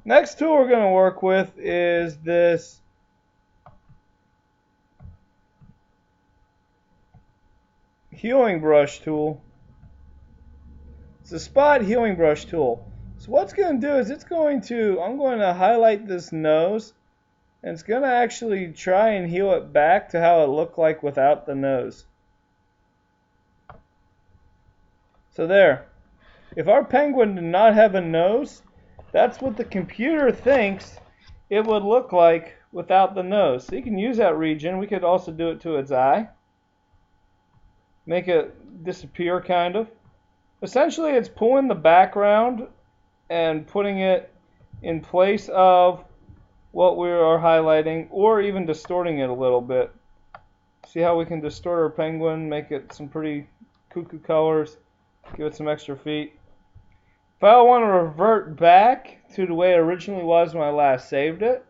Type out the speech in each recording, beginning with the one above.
Next tool we're going to work with is this healing brush tool. It's a spot healing brush tool. So what it's going to do is I'm going to highlight this nose, and it's going to actually try and heal it back to how it looked like without the nose. So there. If our penguin did not have a nose, that's what the computer thinks it would look like without the nose. So you can use that region. We could also do it to its eye. Make it disappear, kind of. Essentially, it's pulling the background and putting it in place of what we are highlighting, or even distorting it a little bit. See how we can distort our penguin, make it some pretty cuckoo colors, give it some extra feet. If I want to revert back to the way it originally was when I last saved it,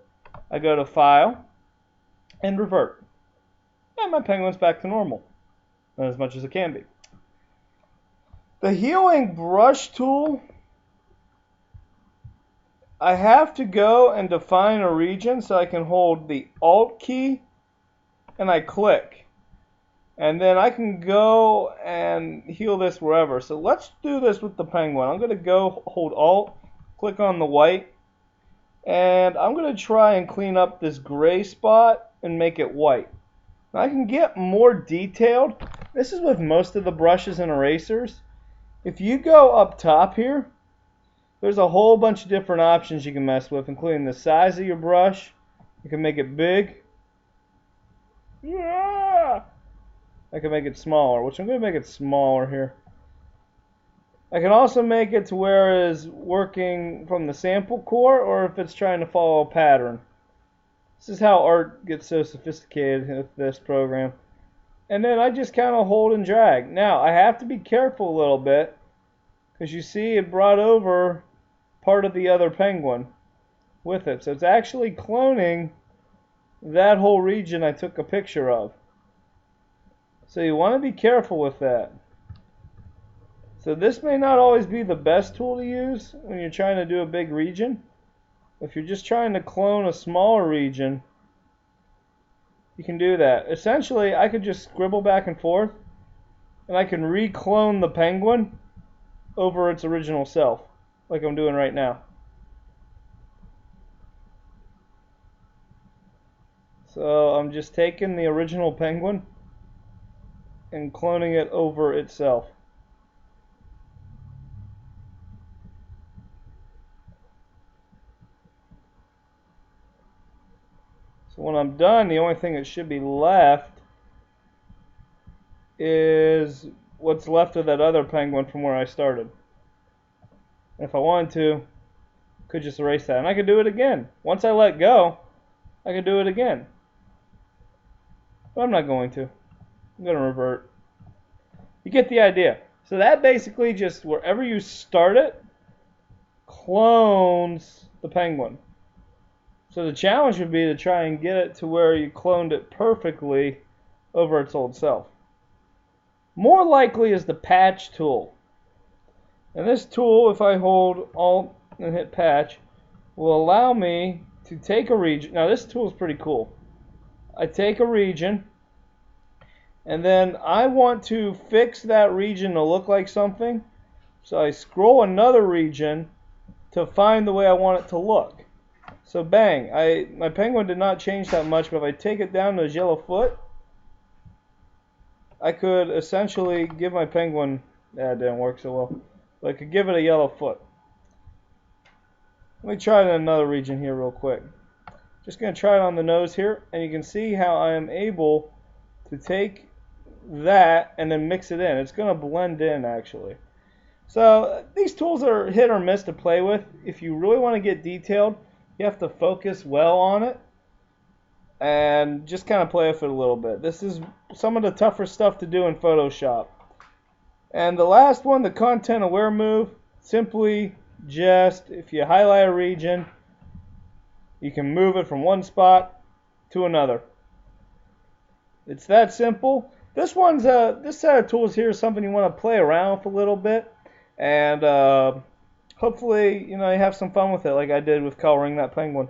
I go to File and Revert. And my penguin's back to normal, as much as it can be. The healing brush tool, I have to go and define a region, so I can hold the Alt key and I click. And then I can go and heal this wherever. So let's do this with the penguin. I'm going to go hold Alt, click on the white, and I'm going to try and clean up this gray spot and make it white. Now I can get more detailed. This is with most of the brushes and erasers. If you go up top here, there's a whole bunch of different options you can mess with, including the size of your brush. You can make it big. Yeah! I can make it smaller, which I'm going to make it smaller here. I can also make it to where it is working from the sample core, or if it's trying to follow a pattern. This is how art gets so sophisticated with this program. And then I just kind of hold and drag. Now, I have to be careful a little bit, because you see it brought over part of the other penguin with it. So it's actually cloning that whole region I took a picture of. So you want to be careful with that. So this may not always be the best tool to use when you're trying to do a big region. If you're just trying to clone a smaller region, you can do that. Essentially, I could just scribble back and forth, and I can re-clone the penguin over its original self, like I'm doing right now. So I'm just taking the original penguin and cloning it over itself. So when I'm done, the only thing that should be left is what's left of that other penguin from where I started. And if I wanted to, I could just erase that. And I could do it again. Once I let go, I could do it again. But I'm not going to. I'm going to revert. You get the idea. So that basically just, wherever you start it, clones the penguin. So the challenge would be to try and get it to where you cloned it perfectly over its old self. More likely is the patch tool. And this tool, if I hold Alt and hit patch, will allow me to take a region. Now this tool is pretty cool. I take a region, and then I want to fix that region to look like something. So I scroll another region to find the way I want it to look. So bang, my penguin did not change that much, but if I take it down to his yellow foot, I could essentially give my penguin, that didn't work so well, but I could give it a yellow foot. Let me try it in another region here real quick. Just going to try it on the nose here, and you can see how I am able to take that and then mix it in. It's going to blend in actually. So these tools are hit or miss to play with. If you really want to get detailed, you have to focus well on it and just kind of play with it a little bit. This is some of the tougher stuff to do in Photoshop. And the last one, the content aware move, simply just, if you highlight a region, you can move it from one spot to another. It's that simple. This set of tools here is something you want to play around with a little bit and hopefully, you have some fun with it like I did with coloring that penguin.